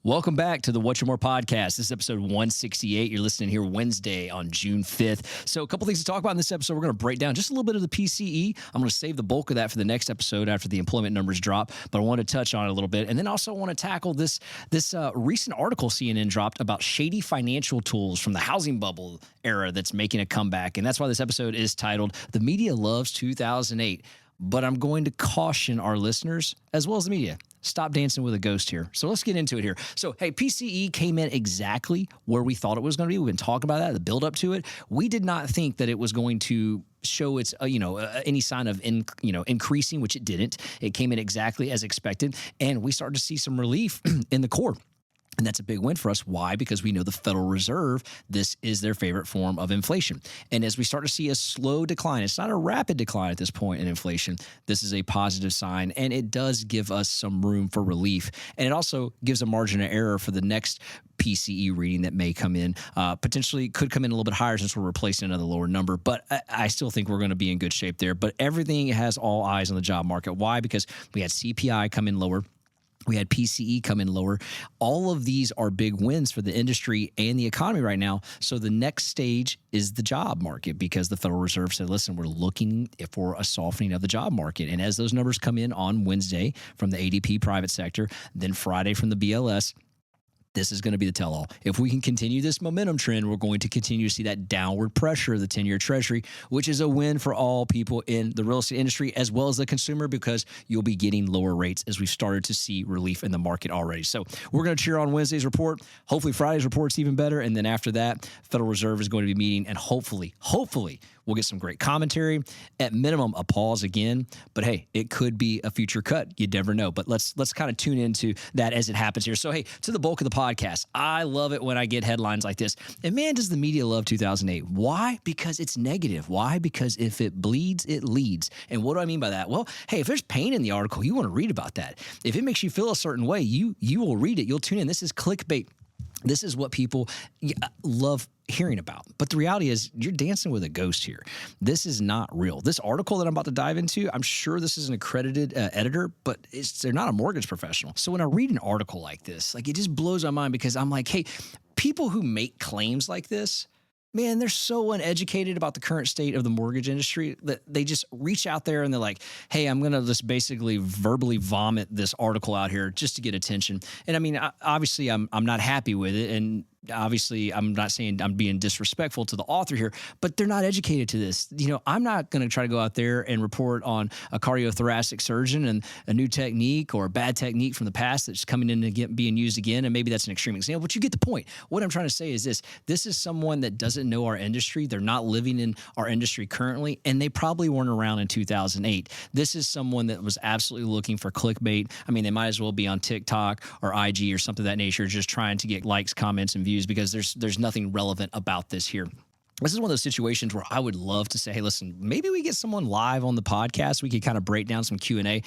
Welcome back to the What Your More podcast. This is episode 168. You're listening here Wednesday on June 5th. So a couple things to talk about in this episode. We're going to break down just a little bit of the PCE. I'm going to save the bulk of that for the next episode after the employment numbers drop, but I want to touch on it a little bit. And then also want to tackle this recent article CNN dropped about shady financial tools from the housing bubble era that's making a comeback. And that's why this episode is titled The Media Loves 2008. But I'm going to caution our listeners, as well as the media, stop dancing with a ghost here. So let's get into it here. So, hey, PCE came in exactly where we thought it was going to be. We've been talking about that, the build up to it. We did not think that it was going to show its, any sign of, increasing, which it didn't. It came in exactly as expected. And we started to see some relief in the core. And that's a big win for us. Why? Because we know the Federal Reserve, this is their favorite form of inflation. And as we start to see a slow decline, it's not a rapid decline at this point in inflation. This is a positive sign, and it does give us some room for relief. And it also gives a margin of error for the next PCE reading that may come in. Potentially could come in a little bit higher since we're replacing another lower number, but I still think we're going to be in good shape there. But everything has all eyes on the job market. Why? Because we had CPI come in lower. We had PCE come in lower. All of these are big wins for the industry and the economy right now. So the next stage is the job market, because the Federal Reserve said, listen, we're looking for a softening of the job market. And as those numbers come in on Wednesday from the ADP private sector, then Friday from the BLS, this is going to be the tell-all. If we can continue this momentum trend, we're going to continue to see that downward pressure of the 10-year Treasury, which is a win for all people in the real estate industry as well as the consumer, because you'll be getting lower rates as we've started to see relief in the market already. So we're going to cheer on Wednesday's report. Hopefully Friday's report's even better. And then after that, Federal Reserve is going to be meeting, and hopefully, we'll get some great commentary. At minimum, a pause again. But hey, it could be a future cut. You never know. But let's kind of tune into that as it happens here. So hey, to the bulk of the podcast, I love it when I get headlines like this. And man, does the media love 2008. Why? Because it's negative. Why? Because if it bleeds, it leads. And what do I mean by that? Well, hey, if there's pain in the article, you want to read about that. If it makes you feel a certain way, you will read it. You'll tune in. This is clickbait. This is what people love hearing about. But the reality is you're dancing with a ghost here. This is not real. This article that I'm about to dive into, I'm sure this is an accredited editor, but they're not a mortgage professional. So when I read an article like this, it just blows my mind, because I'm like, hey, people who make claims like this, man, they're so uneducated about the current state of the mortgage industry that they just reach out there and they're like, hey, I'm going to just basically verbally vomit this article out here just to get attention. And I mean, obviously I'm not happy with it. And obviously I'm not saying I'm being disrespectful to the author here, but they're not educated to this. I'm not going to try to go out there and report on a cardiothoracic surgeon and a new technique or a bad technique from the past that's coming in and being used again. And maybe that's an extreme example, but you get the point. What I'm trying to say is this is someone that doesn't know our industry. They're not living in our industry currently, and they probably weren't around in 2008. This is someone that was absolutely looking for clickbait. I mean, they might as well be on TikTok or IG or something of that nature, just trying to get likes, comments, and views, because there's nothing relevant about this here. This is one of those situations where I would love to say, hey, listen, maybe we get someone live on the podcast. We could kind of break down some Q&A.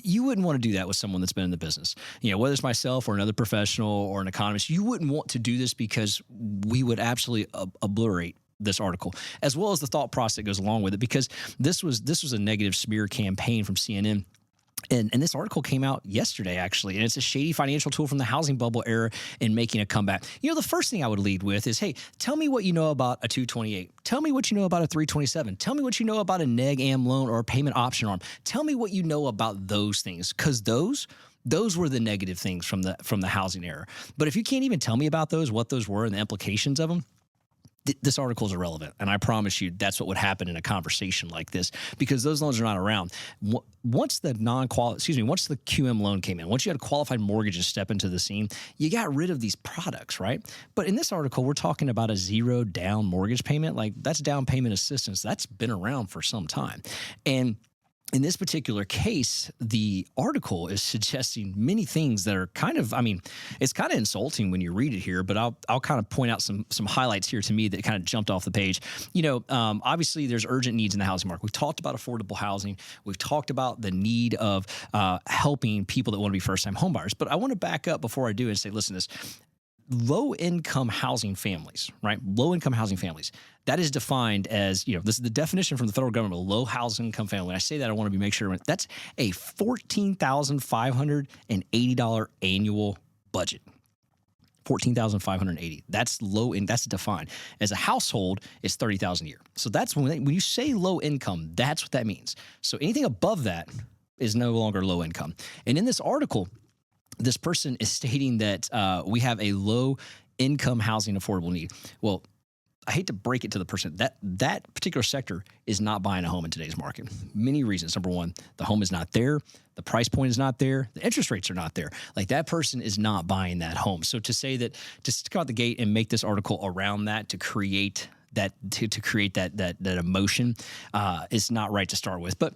You wouldn't want to do that with someone that's been in the business. Whether it's myself or another professional or an economist, you wouldn't want to do this, because we would absolutely obliterate this article, as well as the thought process that goes along with it, because this was a negative smear campaign from CNN. And this article came out yesterday, actually, and it's a shady financial tool from the housing bubble era in making a comeback. The first thing I would lead with is, hey, tell me what you know about a 228. Tell me what you know about a 327. Tell me what you know about a neg am loan or a payment option arm. Tell me what you know about those things, because those were the negative things from the housing era. But if you can't even tell me about those, what those were and the implications of them, this article is irrelevant. And I promise you that's what would happen in a conversation like this, because those loans are not around. Once the QM loan came in, once you had qualified mortgages step into the scene, you got rid of these products, right? But in this article, we're talking about a zero down mortgage payment. That's down payment assistance. That's been around for some time. And in this particular case, the article is suggesting many things that are it's kind of insulting when you read it here, but I'll kind of point out some highlights here to me that kind of jumped off the page. Obviously there's urgent needs in the housing market. We've talked about affordable housing. We've talked about the need of helping people that want to be first-time homebuyers. But I want to back up before I do and say, listen to this. Low-income housing families, right? Low-income housing families. That is defined as, this is the definition from the federal government, a low-housing income family. When I say that, I want to make sure that's a $14,580 annual budget. $14,580. That's low, and that's defined as a household. It's $30,000 a year. So that's when you say low income, that's what that means. So anything above that is no longer low income. And in this article, this person is stating that we have a low income housing affordable need. Well, I hate to break it to the person that particular sector is not buying a home in today's market. Many reasons. Number one, the home is not there. The price point is not there. The interest rates are not there. Like, that person is not buying that home. So to say that, just to come out the gate and make this article around that to create that, to create that emotion is not right to start with. But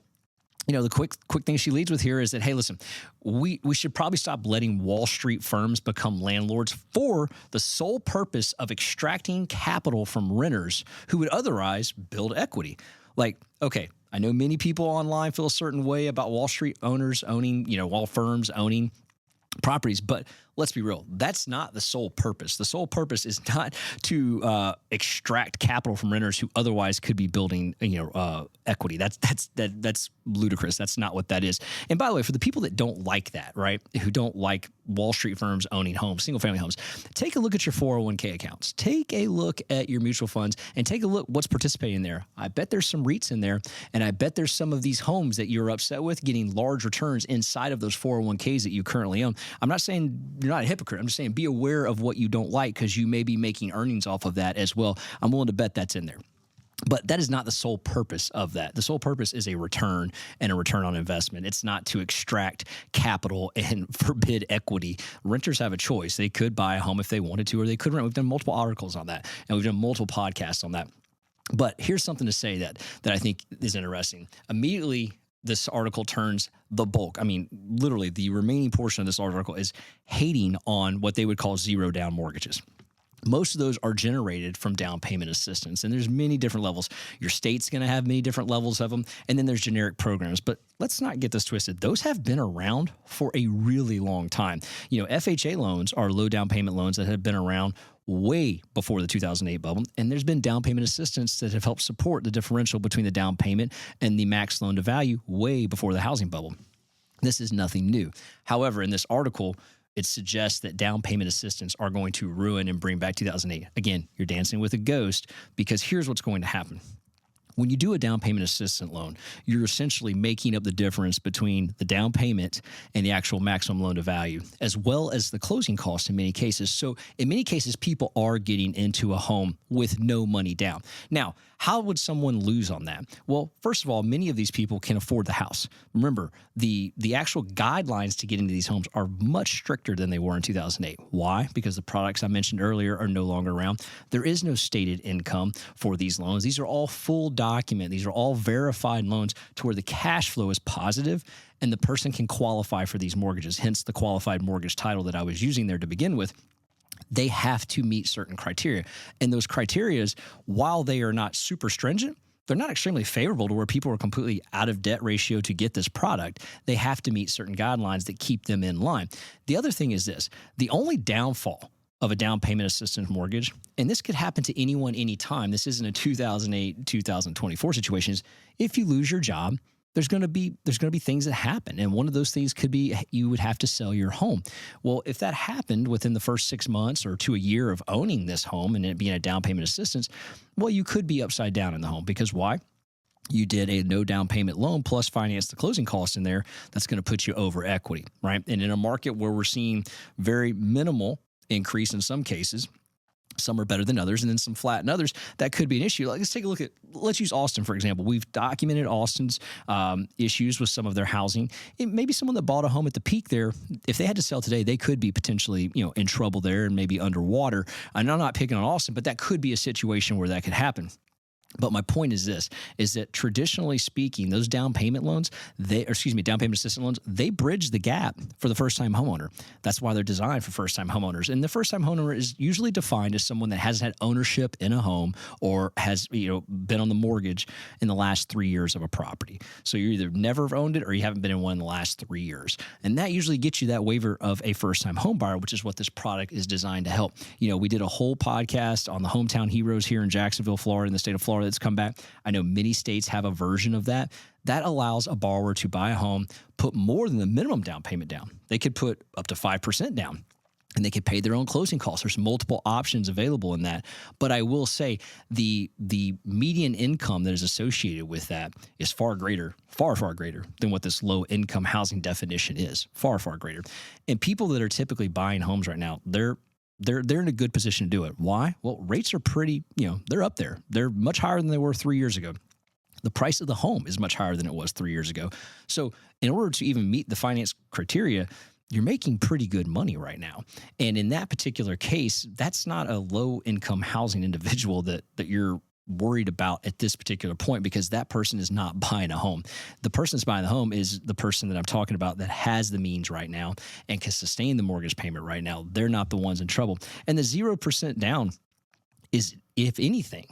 the quick thing she leads with here is that, hey, listen, we should probably stop letting Wall Street firms become landlords for the sole purpose of extracting capital from renters who would otherwise build equity. Like, okay, I know many people online feel a certain way about Wall Street owners owning, wall firms owning properties, but let's be real. That's not the sole purpose. The sole purpose is not to extract capital from renters who otherwise could be building, equity. That's ludicrous. That's not what that is. And by the way, for the people that don't like that, right, who don't like Wall Street firms owning homes, single family homes, take a look at your 401k accounts. Take a look at your mutual funds and take a look what's participating there. I bet there's some REITs in there, and I bet there's some of these homes that you're upset with getting large returns inside of those 401ks that you currently own. I'm not saying you're not a hypocrite. I'm just saying be aware of what you don't like, because you may be making earnings off of that as well. I'm willing to bet that's in there. But that is not the sole purpose of that. The sole purpose is a return and a return on investment. It's not to extract capital and forbid equity. Renters have a choice. They could buy a home if they wanted to, or they could rent. We've done multiple articles on that, and we've done multiple podcasts on that. But here's something to say that I think is interesting. Immediately, this article turns the bulk. I mean, literally, the remaining portion of this article is hating on what they would call zero down mortgages. Most of those are generated from down payment assistance, and there's many different levels. Your state's going to have many different levels of them, and then there's generic programs. But let's not get this twisted. Those have been around for a really long time. FHA loans are low down payment loans that have been around way before the 2008 bubble, and there's been down payment assistance that have helped support the differential between the down payment and the max loan to value way before the housing bubble. This is nothing new. However, in this article, it suggests that down payment assistance are going to ruin and bring back 2008. Again, you're dancing with a ghost, because here's what's going to happen. When you do a down payment assistance loan, you're essentially making up the difference between the down payment and the actual maximum loan to value, as well as the closing costs in many cases. So in many cases, people are getting into a home with no money down. Now, how would someone lose on that? Well, first of all, many of these people can afford the house. Remember, the actual guidelines to get into these homes are much stricter than they were in 2008. Why? Because the products I mentioned earlier are no longer around. There is no stated income for these loans. These are all full document. These are all verified loans to where the cash flow is positive and the person can qualify for these mortgages, hence the qualified mortgage title that I was using there to begin with. They have to meet certain criteria. And those criterias, while they are not super stringent, they're not extremely favorable to where people are completely out of debt ratio to get this product. They have to meet certain guidelines that keep them in line. The other thing is this: the only downfall of a down payment assistance mortgage, and this could happen to anyone anytime, this isn't a 2008, 2024 situation, is if you lose your job, there's going to be things that happen. And one of those things could be you would have to sell your home. Well, if that happened within the first 6 months or to a year of owning this home and it being a down payment assistance, well, you could be upside down in the home. Because why? You did a no down payment loan plus finance the closing costs in there. That's going to put you over equity, right? And in a market where we're seeing very minimal increase in some cases, some are better than others, and then some flat in others, that could be an issue. Let's take a look at, let's use Austin, for example. We've documented Austin's issues with some of their housing. Maybe someone that bought a home at the peak there, if they had to sell today, they could be potentially, in trouble there and maybe underwater. And I'm not picking on Austin, but that could be a situation where that could happen. But my point is this, is that traditionally speaking, those down payment loans, down payment assistance loans, they bridge the gap for the first-time homeowner. That's why they're designed for first-time homeowners. And the first-time homeowner is usually defined as someone that hasn't had ownership in a home or has, been on the mortgage in the last 3 years of a property. So you either never have owned it or you haven't been in one in the last 3 years. And that usually gets you that waiver of a first-time home buyer, which is what this product is designed to help. We did a whole podcast on the hometown heroes here in Jacksonville, Florida, in the state of Florida, that's come back. I know many states have a version of that. That allows a borrower to buy a home, put more than the minimum down payment down. They could put up to 5% down. and they could pay their own closing costs. There's multiple options available in that. But I will say the median income that is associated with that is far greater than what this low income housing definition is. Far, far greater. And people that are typically buying homes right now, they're in a good position to do it. Why? Well, rates are pretty, they're up there. They're much higher than they were 3 years ago. The price of the home is much higher than it was 3 years ago. So in order to even meet the finance criteria, you're making pretty good money right now. And in that particular case, that's not a low income housing individual that you're worried about at this particular point, because that person is not buying a home. The person that's buying the home is the person that I'm talking about that has the means right now and can sustain the mortgage payment right now. They're not the ones in trouble. And the 0% down is, if anything,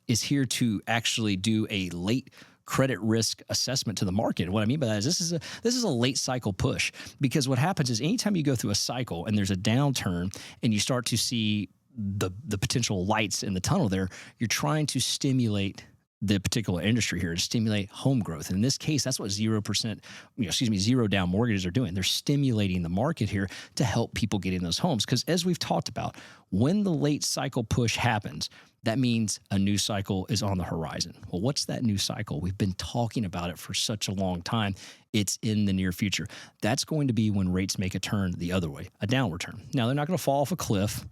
is here to actually do a late credit risk assessment to the market. And what I mean by that is this is a late cycle push, because what happens is anytime you go through a cycle and there's a downturn and you start to see the potential lights in the tunnel there, you're trying to stimulate the particular industry here, to stimulate home growth. And in this case, that's what 0 down mortgages are doing. They're stimulating the market here to help people get in those homes. Because as we've talked about, when the late cycle push happens, that means a new cycle is on the horizon. Well, what's that new cycle? We've been talking about it for such a long time. It's in the near future. That's going to be when rates make a turn the other way, a downward turn. Now, they're not going to fall off a cliff.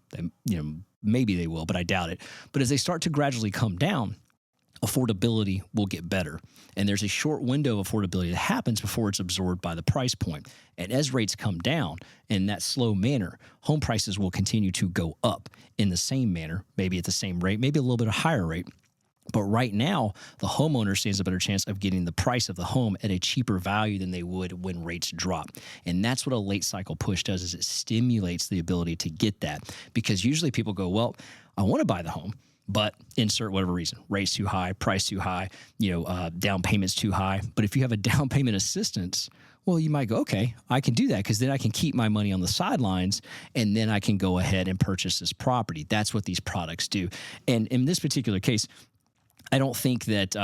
Maybe they will, but I doubt it. But as they start to gradually come down, affordability will get better. And there's a short window of affordability that happens before it's absorbed by the price point. And as rates come down in that slow manner, home prices will continue to go up in the same manner, maybe at the same rate, maybe a little bit of higher rate. But right now, the homeowner stands a better chance of getting the price of the home at a cheaper value than they would when rates drop. And that's what a late cycle push does, is it stimulates the ability to get that. Because usually people go, well, I want to buy the home, but insert whatever reason, rates too high, price too high, down payments too high. But if you have a down payment assistance, well, you might go, okay, I can do that, because then I can keep my money on the sidelines and then I can go ahead and purchase this property. That's what these products do. And in this particular case, I don't think that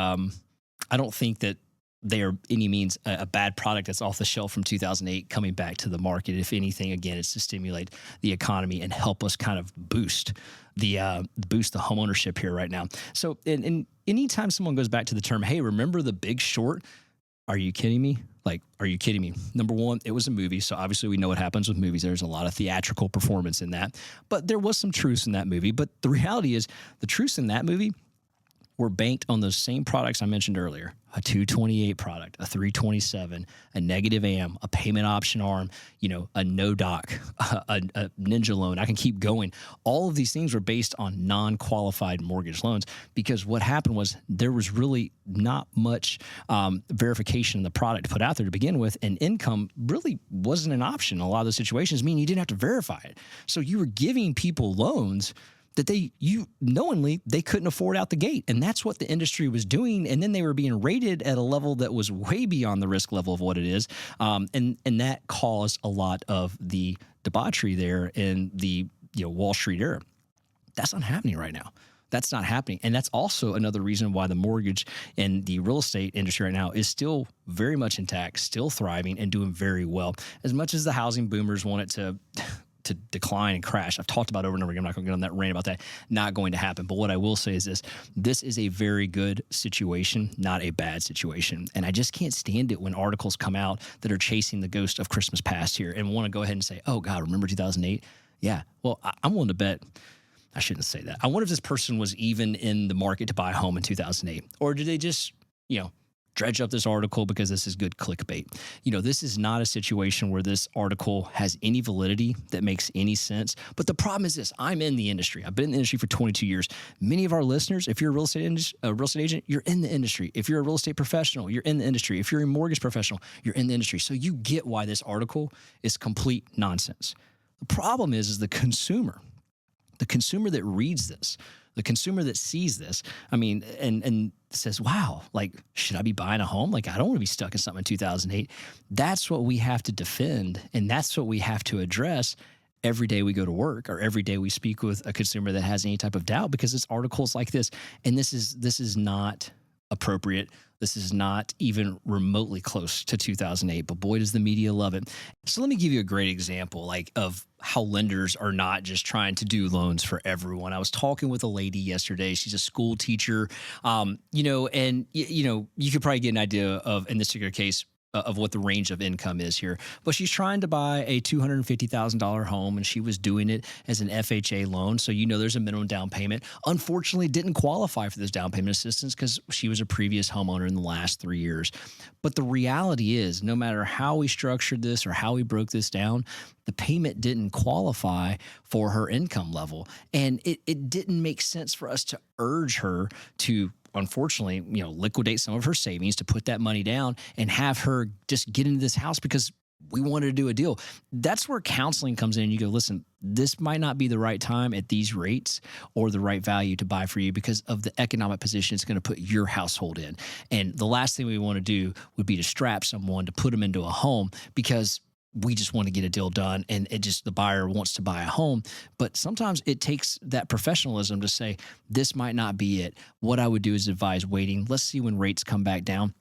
they are any means a bad product that's off the shelf from 2008 coming back to the market. If anything, again, it's to stimulate the economy and help us kind of boost the homeownership here right now. So, and anytime someone goes back to the term, hey, remember The Big Short? Are you kidding me? Are you kidding me? Number one, it was a movie, so obviously we know what happens with movies. There's a lot of theatrical performance in that, but there was some truth in that movie. But the reality is, the truth in that movie were banked on those same products I mentioned earlier: a 228 product, a 327, a negative AM, a payment option arm, a no doc, a ninja loan. I can keep going. All of these things were based on non-qualified mortgage loans, because what happened was there was really not much verification in the product put out there to begin with, and income really wasn't an option in a lot of those situations, meaning you didn't have to verify it. So you were giving people loans that knowingly they couldn't afford out the gate. And that's what the industry was doing. And then they were being rated at a level that was way beyond the risk level of what it is. And that caused a lot of the debauchery there in the Wall Street era. That's not happening right now. That's not happening. And that's also another reason why the mortgage and the real estate industry right now is still very much intact, still thriving and doing very well. As much as the housing boomers want it to decline and crash, I've talked about over and over again, I'm not going to get on that rant about that, not going to happen. But what I will say is this is a very good situation, not a bad situation. And I just can't stand it when articles come out that are chasing the ghost of Christmas past here and want to go ahead and say, oh God, remember 2008? Yeah, well, I'm willing to bet, I shouldn't say that. I wonder if this person was even in the market to buy a home in 2008, or did they just, dredge up this article because this is good clickbait? This is not a situation where this article has any validity that makes any sense. But the problem is this: I'm in the industry. I've been in the industry for 22 years. Many of our listeners, if you're a real estate agent, you're in the industry. If you're a real estate professional, you're in the industry. If you're a mortgage professional, you're in the industry. So you get why this article is complete nonsense. The problem is the consumer that reads this, the consumer that sees this, and says, wow, should I be buying a home? I don't want to be stuck in something in 2008. That's what we have to defend, and that's what we have to address every day we go to work, or every day we speak with a consumer that has any type of doubt, because it's articles like this. And this is not appropriate. This is not even remotely close to 2008, but boy, does the media love it. So let me give you a great example, like of how lenders are not just trying to do loans for everyone. I was talking with a lady yesterday. She's a school teacher, and you could probably get an idea of, in this particular case, of what the range of income is here. But she's trying to buy a $250,000 home, and she was doing it as an FHA loan. So, there's a minimum down payment. Unfortunately, didn't qualify for this down payment assistance because she was a previous homeowner in the last 3 years. But the reality is, no matter how we structured this or how we broke this down, the payment didn't qualify for her income level. And it didn't make sense for us to urge her to, unfortunately, liquidate some of her savings to put that money down and have her just get into this house because we wanted to do a deal. That's where counseling comes in. You go, listen, this might not be the right time at these rates or the right value to buy for you because of the economic position it's going to put your household in. And the last thing we want to do would be to strap someone to put them into a home because we just want to get a deal done and the buyer wants to buy a home. But sometimes it takes that professionalism to say, this might not be it. What I would do is advise waiting. Let's see when rates come back down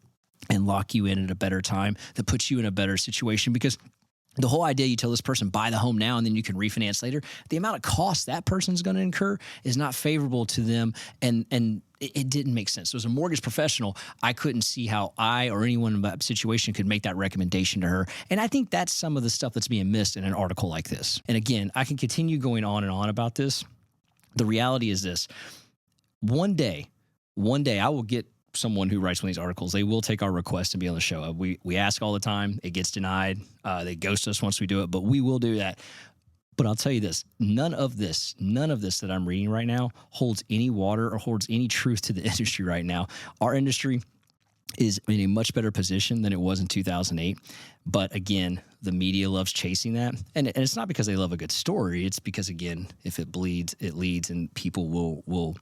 and lock you in at a better time that puts you in a better situation. Because the whole idea, you tell this person, buy the home now and then you can refinance later, the amount of cost that person's going to incur is not favorable to them. And it didn't make sense. So as a mortgage professional, I couldn't see how I or anyone in that situation could make that recommendation to her. And I think that's some of the stuff that's being missed in an article like this. And again, I can continue going on and on about this. The reality is this. One day, I will get someone who writes one of these articles. They will take our request and be on the show. We ask all the time. It gets denied. They ghost us once we do it, but we will do that. But I'll tell you this, none of this that I'm reading right now holds any water or holds any truth to the industry right now. Our industry is in a much better position than it was in 2008. But again, the media loves chasing that. And it's not because they love a good story. It's because, again, if it bleeds, it leads, and people will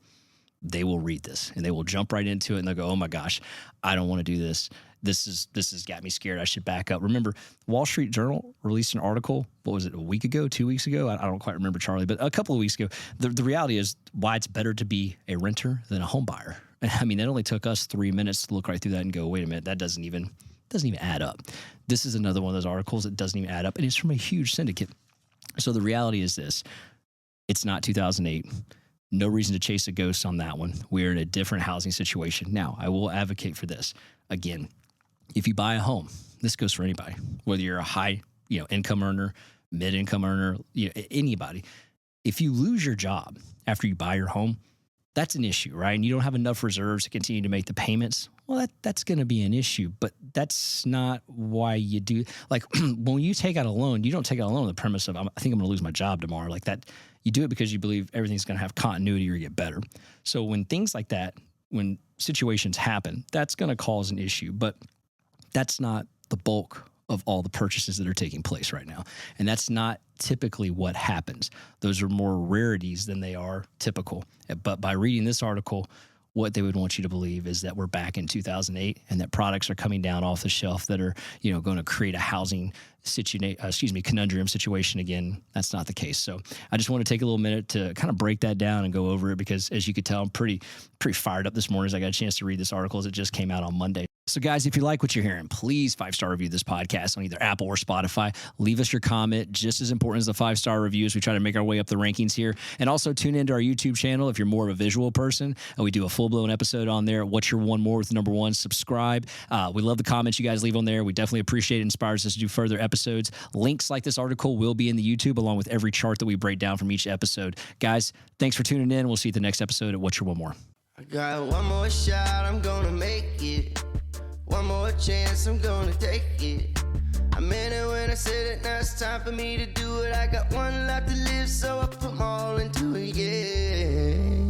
read this and they will jump right into it and they'll go, oh my gosh, I don't want to do this. This has got me scared. I should back up. Remember, Wall Street Journal released an article, what was it, a week ago, 2 weeks ago? I don't quite remember, Charlie, but a couple of weeks ago. The reality is why it's better to be a renter than a home buyer. I mean, it only took us 3 minutes to look right through that and go, wait a minute, that doesn't even add up. This is another one of those articles that doesn't even add up, and it's from a huge syndicate. So the reality is this. It's not 2008. No reason to chase a ghost on that one. We're in a different housing situation. Now, I will advocate for this. Again, if you buy a home, this goes for anybody, whether you're a high, income earner, mid-income earner, anybody. If you lose your job after you buy your home, that's an issue, right? And you don't have enough reserves to continue to make the payments. Well, that's going to be an issue, but that's not why you do. Like when you take out a loan, you don't take out a loan on the premise of, I think I'm going to lose my job tomorrow. Like that, you do it because you believe everything's going to have continuity or get better. So when things like that, when situations happen, that's going to cause an issue, but that's not the bulk of all the purchases that are taking place right now. And that's not typically what happens. Those are more rarities than they are typical. But by reading this article, what they would want you to believe is that we're back in 2008 and that products are coming down off the shelf that are, going to create a housing conundrum situation again. That's not the case. So I just want to take a little minute to kind of break that down and go over it because, as you could tell, I'm pretty fired up this morning as I got a chance to read this article as it just came out on Monday. So guys, if you like what you're hearing, please 5-star review this podcast on either Apple or Spotify. Leave us your comment. Just as important as the 5-star reviews, we try to make our way up the rankings here. And also tune into our YouTube channel if you're more of a visual person. And we do a full-blown episode on there. What's your one more with number one? Subscribe. We love the comments you guys leave on there. We definitely appreciate it. It inspires us to do further episodes. Links like this article will be in the YouTube along with every chart that we break down from each episode. Guys, thanks for tuning in. We'll see you at the next episode at What's Your One More. I got one more shot, I'm gonna make it. One more chance, I'm gonna take it. I meant it when I said it, now it's time for me to do it. I got one life to live, so I put my all into it, yeah.